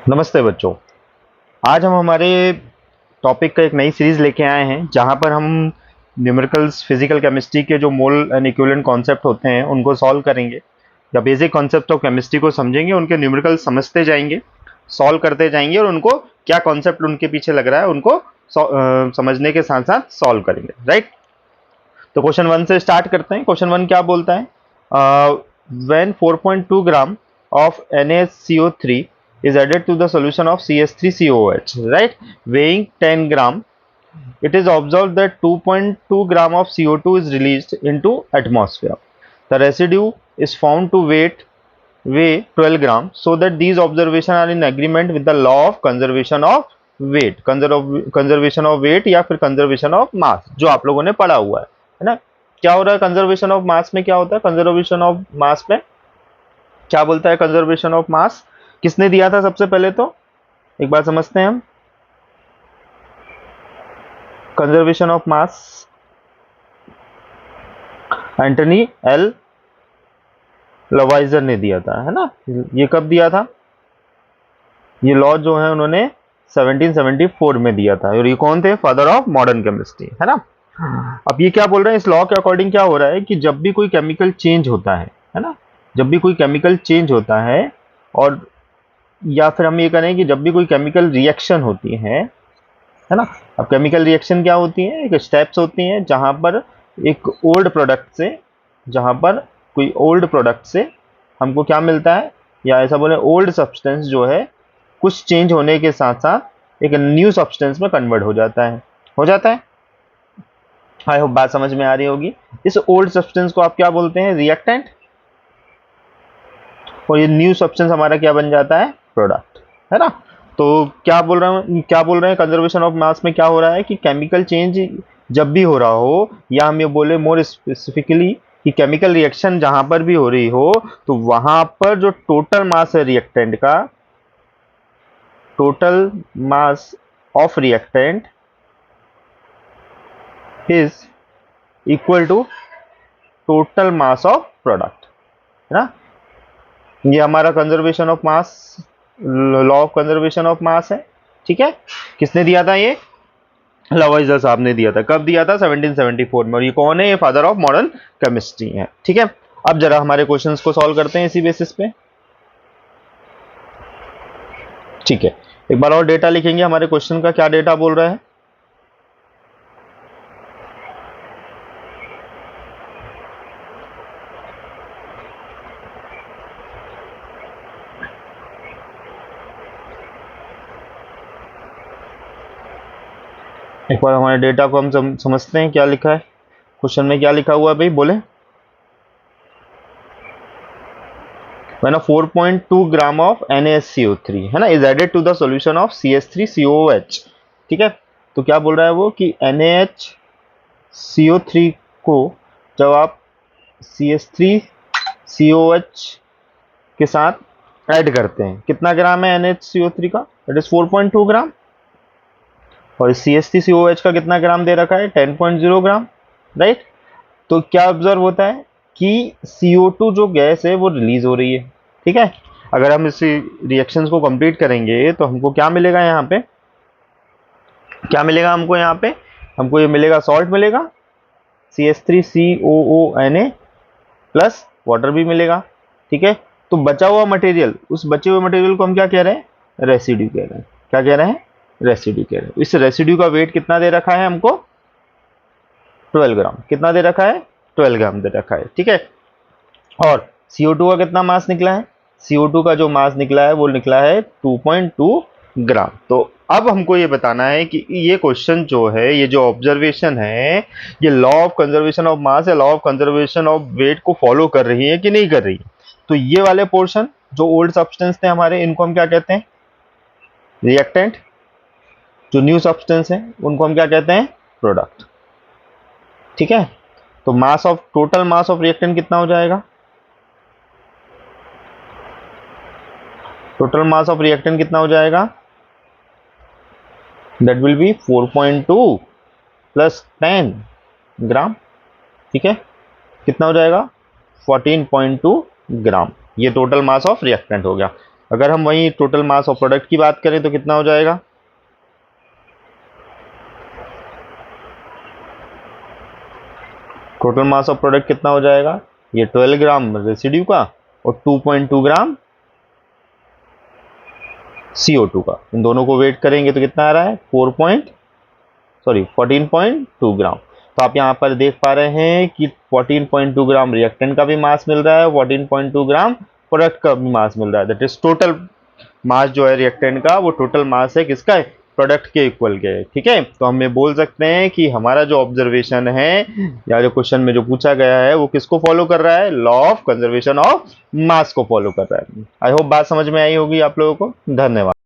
नमस्ते बच्चों। आज हम हमारे टॉपिक का एक नई सीरीज लेके आए हैं जहां पर हम न्यूमेरिकल्स फिजिकल केमिस्ट्री के जो मोल एंड इक्विवेलेंट कॉन्सेप्ट होते हैं उनको सॉल्व करेंगे या बेसिक कॉन्सेप्ट ऑफ केमिस्ट्री को समझेंगे, उनके न्यूमेरिकल्स समझते जाएंगे, सॉल्व करते जाएंगे और उनको क्या कॉन्सेप्ट उनके पीछे लग रहा है उनको समझने के साथ साथ सॉल्व करेंगे। राइट, तो क्वेश्चन 1 से स्टार्ट करते हैं। क्वेश्चन 1 क्या बोलता है? When 4.2 gram of NaCO3 is added to the solution of CS3COH, right, weighing 10 gram, it is observed that 2.2 gram of CO2 is released into atmosphere. The residue is found to weigh 12 gram, so that these observations are in agreement with the law of conservation of weight, conservation of weight या फिर conservation of mass जो आप लोगों ने पढ़ा हुआ है ना। क्या हो रहा है कंजर्वेशन ऑफ मास में? क्या होता है कंजर्वेशन ऑफ मास में? क्या बोलता है कंजर्वेशन ऑफ मास? किसने दिया था सबसे पहले? तो एक बार समझते हैं हम। Conservation of mass Antoine L Lavoisier ने दिया था, है ना। ये कब दिया था? ये लॉ जो है उन्होंने 1774 में दिया था और ये कौन थे? फादर ऑफ मॉडर्न केमिस्ट्री, है ना। अब ये क्या बोल रहे हैं? इस लॉ के अकॉर्डिंग क्या हो रहा है कि जब भी कोई केमिकल चेंज होता है ना, जब भी कोई केमिकल चेंज होता है, और या फिर हम ये करें कि जब भी कोई केमिकल रिएक्शन होती है ना। अब केमिकल रिएक्शन क्या होती है? एक स्टेप्स होती हैं जहां पर एक ओल्ड प्रोडक्ट से, जहां पर कोई ओल्ड प्रोडक्ट से हमको क्या मिलता है, या ऐसा बोले ओल्ड सब्सटेंस जो है कुछ चेंज होने के साथ साथ एक न्यू सब्सटेंस में कन्वर्ट हो जाता है, आई होप बात समझ में आ रही होगी। इस ओल्ड सब्सटेंस को आप क्या बोलते हैं? रिएक्टेंट। और ये न्यू सब्सटेंस हमारा क्या बन जाता है? प्रोडक्ट, है ना। तो क्या बोल रहे हैं कंजर्वेशन ऑफ मास में क्या हो रहा है कि केमिकल चेंज जब भी हो रहा हो, या हम ये बोले मोर स्पेसिफिकली कि केमिकल रिएक्शन जहां पर भी हो रही हो, तो वहां पर जो टोटल मास है रिएक्टेंट का, total mass of reactant is equal to total mass of product, है ना। ये हमारा conservation of mass, law of conservation of mass है। ठीक है, किसने दिया था? ये लवाइजर साहब ने दिया था। कब दिया था? 1774 में। और ये कौन है? ये फादर ऑफ मॉडर्न केमिस्ट्री है। ठीक है, अब जरा हमारे क्वेश्चंस को सॉल्व करते हैं इसी बेसिस पे। ठीक है, एक बार और डेटा लिखेंगे हमारे क्वेश्चन का। क्या डेटा बोल रहा है? एक बार हमारे डेटा को हम समझते हैं क्या लिखा है क्वेश्चन में। क्या लिखा हुआ है भाई? बोले। When a 4.2 gram of NaCO3 है ना is added to the solution of CS3COH। ठीक है, तो क्या बोल रहा है वो कि NaCO3 को जब आप CS3COH के साथ ऐड करते हैं, कितना ग्राम है NaCO3 का? दैट इज 4.2 ग्राम। और CS3COH का कितना ग्राम दे रखा है? 10.0 ग्राम। राइट, तो क्या ऑब्जर्व होता है कि CO2 जो गैस है वो रिलीज हो रही है। ठीक है, अगर हम इस रिएक्शंस को कंप्लीट करेंगे तो हमको क्या मिलेगा यहाँ पे? क्या मिलेगा हमको यहाँ पे? हमको ये मिलेगा, सॉल्ट मिलेगा, CH3COONA प्लस वाटर भी मिलेगा। ठीक है, तो बचा हुआ मटेरियल, उस बचे हुए मटेरियल को हम क्या कह रहे हैं? रेसिड्यू कह रहे हैं। क्या कह रहे हैं? रेसिड्यू कह रहे हैं। इस रेसिड्यू का वेट कितना दे रखा है हमको? 12 ग्राम। कितना दे रखा है? 12 ग्राम दे रखा है। ठीक है, और CO2 का कितना मास निकला है? CO2 का जो मास निकला है वो निकला है 2.2 ग्राम। तो अब हमको ये बताना है कि ये क्वेश्चन जो है, ये जो ऑब्जर्वेशन है, ये law of conservation of mass या law of conservation of weight को फॉलो कर रही है कि नहीं कर रही। तो ये वाले पोर्शन जो ओल्ड सब्सटेंस थे हमारे, इनको हम क्या कहते हैं? रिएक्टेंट। जो न्यू सब्सटेंस है उनको हम क्या कहते हैं? प्रोडक्ट। ठीक है, तो mass of, total mass of reactant कितना हो जाएगा? टोटल मास ऑफ रिएक्टेंट कितना हो जाएगा? दैट विल बी 4.2 प्लस 10 ग्राम। ठीक है, कितना हो जाएगा? 14.2 ग्राम। ये टोटल मास ऑफ रिएक्टेंट हो गया। अगर हम वही टोटल मास ऑफ प्रोडक्ट की बात करें तो कितना हो जाएगा? टोटल मास ऑफ प्रोडक्ट कितना हो जाएगा? ये 12 ग्राम रेसिड्यू का और 2.2 ग्राम CO2 का, इन दोनों को वेट करेंगे तो कितना आ रहा है? 14.2 ग्राम। तो आप यहाँ पर देख पा रहे हैं कि 14.2 ग्राम रिएक्टेंट का भी मास मिल रहा है, 14.2 ग्राम प्रोडक्ट का भी मास मिल रहा है। दैट इज टोटल मास जो है रिएक्टेंट का, वो टोटल मास है किसका है? प्रोडक्ट के इक्वल के है। ठीक है, तो हम ये बोल सकते हैं कि हमारा जो ऑब्जर्वेशन है या जो क्वेश्चन में जो पूछा गया है वो किसको फॉलो कर रहा है? लॉ ऑफ कंजर्वेशन ऑफ मास को फॉलो कर रहा है। आई होप बात समझ में आई होगी आप लोगों को। धन्यवाद।